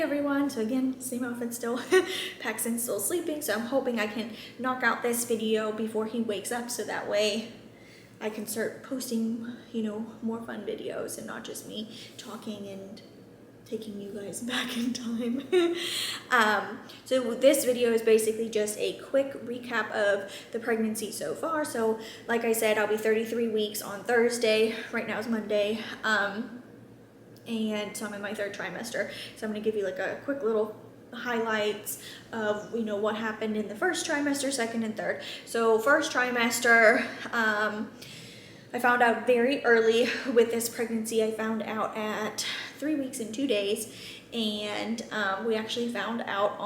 everyone. So again, same outfit still. Paxton's still sleeping, so I'm hoping I can knock out this video before he wakes up, so that way I can start posting, you know, more fun videos and not just me talking and taking you guys back in time. So this video is basically just a quick recap of the pregnancy so far. So like I said, I'll be 33 weeks on Thursday. Right now is Monday. And so I'm in my third trimester. So I'm gonna give you like a quick little highlights of, you know, what happened in the first trimester, second and third. So first trimester, I found out very early with this pregnancy. I found out at 3 weeks and 2 days, and we actually found out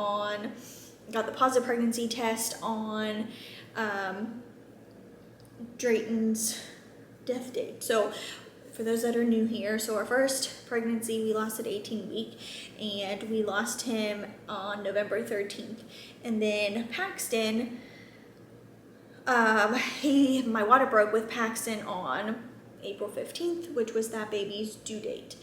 got the positive pregnancy test on Drayton's death date. So for those that are new here, so our first pregnancy, we lost at 18 week, and we lost him on November 13th. And then Paxton, my water broke with Paxton on April 15th, which was that baby's due date.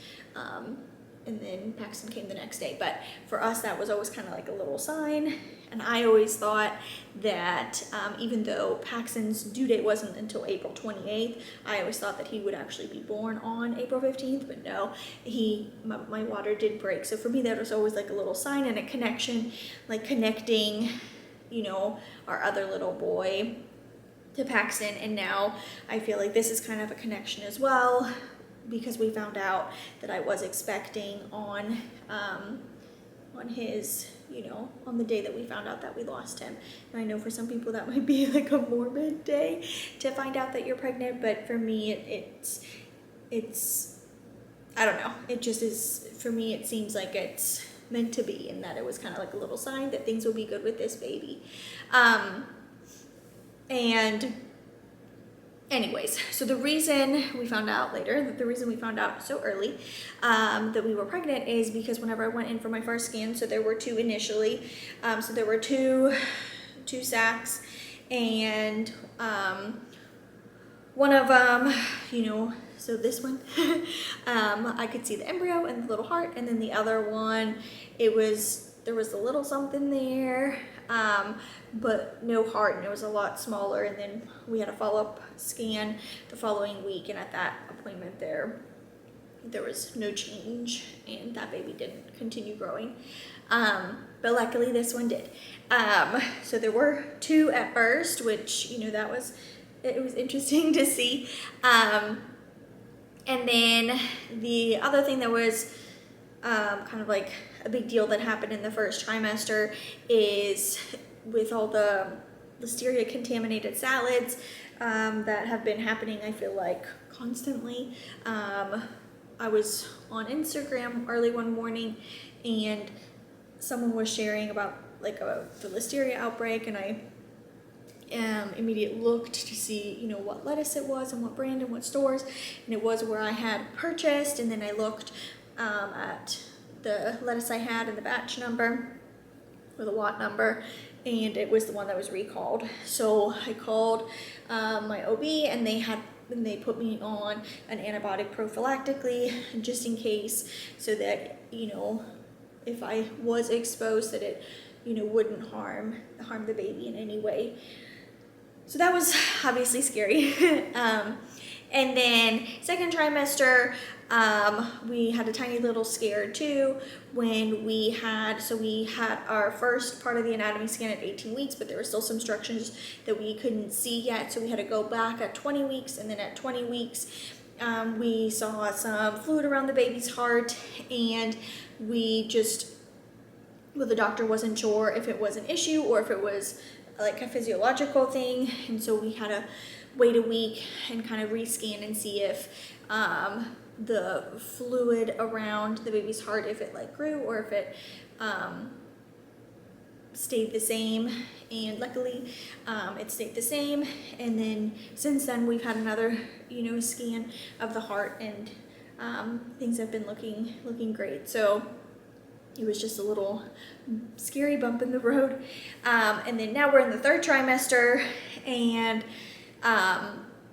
And then Paxton came the next day. But for us, that was always kind of like a little sign. And I always thought that even though Paxton's due date wasn't until April 28th, I always thought that he would actually be born on April 15th, but no, my water did break. So for me, that was always like a little sign and a connection, like connecting, you know, our other little boy to Paxton. And now I feel like this is kind of a connection as well, because we found out that I was expecting on his, you know, on the day that we found out that we lost him. And I know for some people that might be like a morbid day to find out that you're pregnant, but for me it's I don't know, it just is, for me it seems like it's meant to be, and that it was kind of like a little sign that things will be good with this baby. And anyways, so the reason we found out later, the reason we found out so early that we were pregnant is because whenever I went in for my first scan, so there were two initially, so there were two sacs, and one of them, you know, so this one, I could see the embryo and the little heart, and then the other one, there was a little something there, but no heart, and it was a lot smaller. And then we had a follow-up scan the following week, and at that appointment there was no change, and that baby didn't continue growing. But luckily this one did. So there were two at first, which, you know, it was interesting to see. And then the other thing that was kind of like a big deal that happened in the first trimester is with all the Listeria contaminated salads that have been happening, I feel like, constantly. I was on Instagram early one morning, and someone was sharing about like the Listeria outbreak, and I immediately looked to see, you know, what lettuce it was and what brand and what stores, and it was where I had purchased. And then I looked at the lettuce I had and the batch number or the lot number, and it was the one that was recalled. So I called my OB, and they put me on an antibiotic prophylactically, just in case, so that, you know, if I was exposed, that it, you know, wouldn't harm the baby in any way. So that was obviously scary. And then second trimester, we had a tiny little scare too when we had our first part of the anatomy scan at 18 weeks, but there were still some structures that we couldn't see yet. So we had to go back at 20 weeks, and then at 20 weeks, we saw some fluid around the baby's heart, and the doctor wasn't sure if it was an issue or if it was like a physiological thing. And so we had to wait a week and kind of rescan and see if the fluid around the baby's heart, if it like grew or if it stayed the same. And luckily it stayed the same. And then since then we've had another, you know, scan of the heart, and things have been looking great. So it was just a little scary bump in the road. And then now we're in the third trimester, and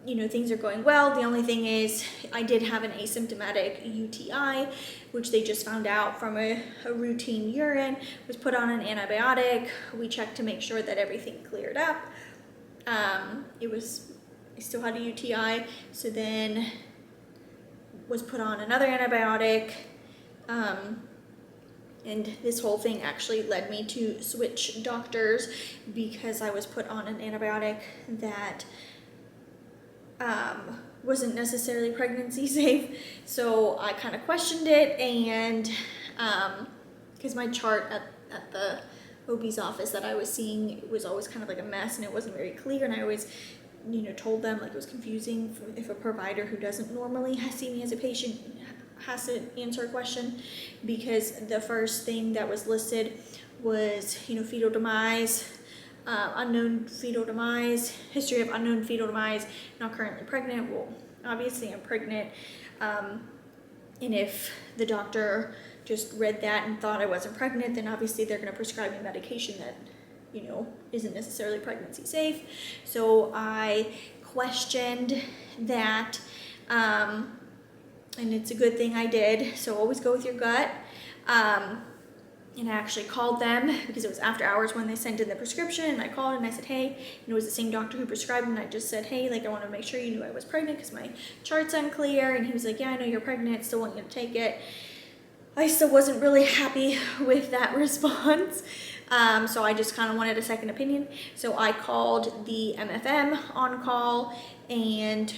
things are going well. The only thing is I did have an asymptomatic UTI, which they just found out from a routine urine, was put on an antibiotic. We checked to make sure that everything cleared up. I still had a UTI, so then was put on another antibiotic. And this whole thing actually led me to switch doctors because I was put on an antibiotic that wasn't necessarily pregnancy safe. So I kind of questioned it, and because my chart at the OB's office that I was seeing, it was always kind of like a mess and it wasn't very clear, and I always told them like it was confusing if a provider who doesn't normally see me as a patient has to answer a question, because the first thing that was listed was fetal demise, unknown fetal demise, history of unknown fetal demise, not currently pregnant. Well, obviously I'm pregnant, and if the doctor just read that and thought I wasn't pregnant, then obviously they're going to prescribe me medication that isn't necessarily pregnancy safe. So I questioned that, and it's a good thing I did. So always go with your gut. And I actually called them because it was after hours when they sent in the prescription, and I called and I said, hey, it was the same doctor who prescribed, and I just said, hey, like I want to make sure you knew I was pregnant because my chart's unclear. And he was like, yeah, I know you're pregnant, still want you to take it. I still wasn't really happy with that response. So I just kind of wanted a second opinion. So I called the MFM on call and,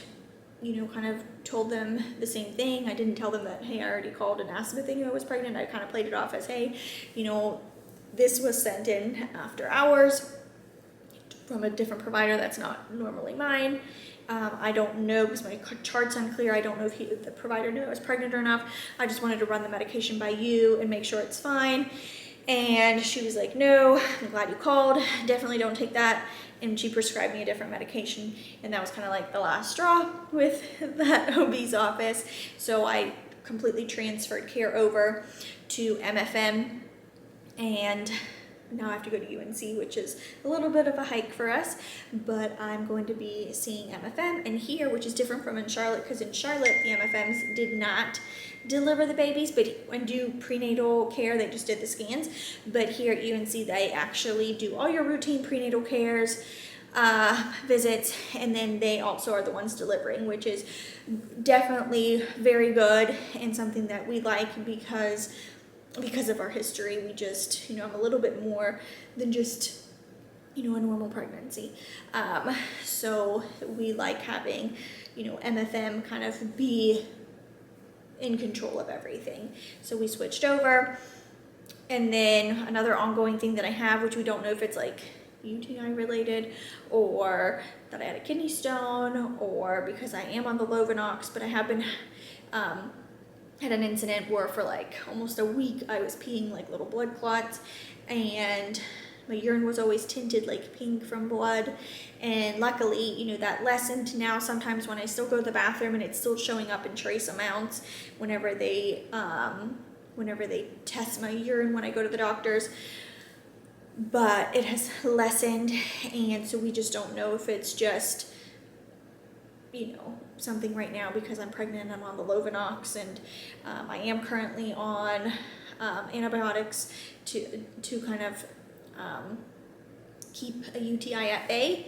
kind of told them the same thing. I didn't tell them that, hey, I already called and asked them if they knew I was pregnant. I kind of played it off as, hey, this was sent in after hours from a different provider that's not normally mine. I don't know because my chart's unclear. I don't know if the provider knew I was pregnant or not. I just wanted to run the medication by you and make sure it's fine. And she was like, no, I'm glad you called. Definitely don't take that. And she prescribed me a different medication. And that was kind of like the last straw with that OB's office. So I completely transferred care over to MFM. And now I have to go to UNC, which is a little bit of a hike for us. But I'm going to be seeing MFM in here, which is different from in Charlotte, because in Charlotte, the MFMs did not deliver the babies and do prenatal care. They just did the scans. But here at UNC, they actually do all your routine prenatal cares, visits, and then they also are the ones delivering, which is definitely very good and something that we like because of our history. We just, I'm a little bit more than just, a normal pregnancy. So we like having, MFM kind of be in control of everything. So we switched over. And then another ongoing thing that I have, which we don't know if it's like UTI related or that I had a kidney stone or because I am on the Lovenox, but I have been had an incident where for like almost a week I was peeing like little blood clots, and my urine was always tinted like pink from blood. And luckily, that lessened. Now sometimes when I still go to the bathroom and it's still showing up in trace amounts whenever they test my urine when I go to the doctors, but it has lessened. And so we just don't know if it's just something right now because I'm pregnant. I'm on the Lovenox, and I am currently on antibiotics to kind of keep a UTI at bay,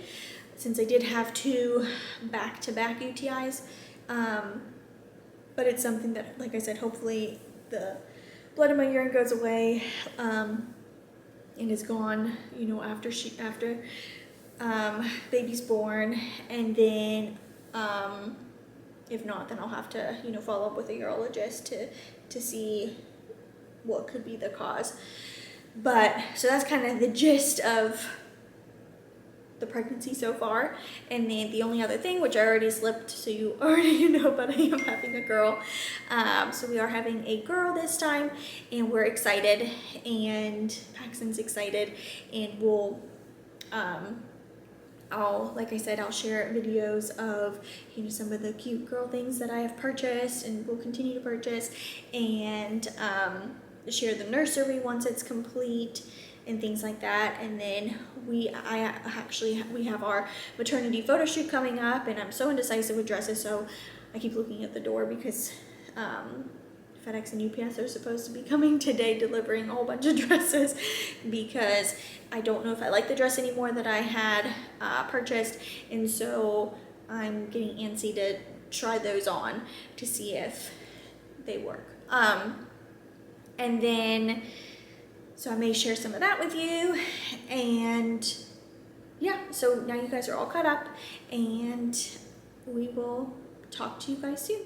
since I did have 2 back-to-back UTIs. But it's something that, like I said, hopefully the blood in my urine goes away and is gone, after baby's born. And then if not, then I'll have to, follow up with a urologist to see what could be the cause. But so that's kind of the gist of the pregnancy so far. And then the only other thing, which I already slipped, so you already know, but I am having a girl. So we are having a girl this time, and we're excited, and Paxton's excited, and we'll like I said, I'll share videos of, some of the cute girl things that I have purchased and will continue to purchase, and share the nursery once it's complete. and things like that. And then we have our maternity photo shoot coming up, and I'm so indecisive with dresses, so I keep looking at the door because FedEx and UPS are supposed to be coming today delivering a whole bunch of dresses, because I don't know if I like the dress anymore that I had purchased, and so I'm getting antsy to try those on to see if they work. And then, so I may share some of that with you, and yeah, so now you guys are all caught up, and we will talk to you guys soon.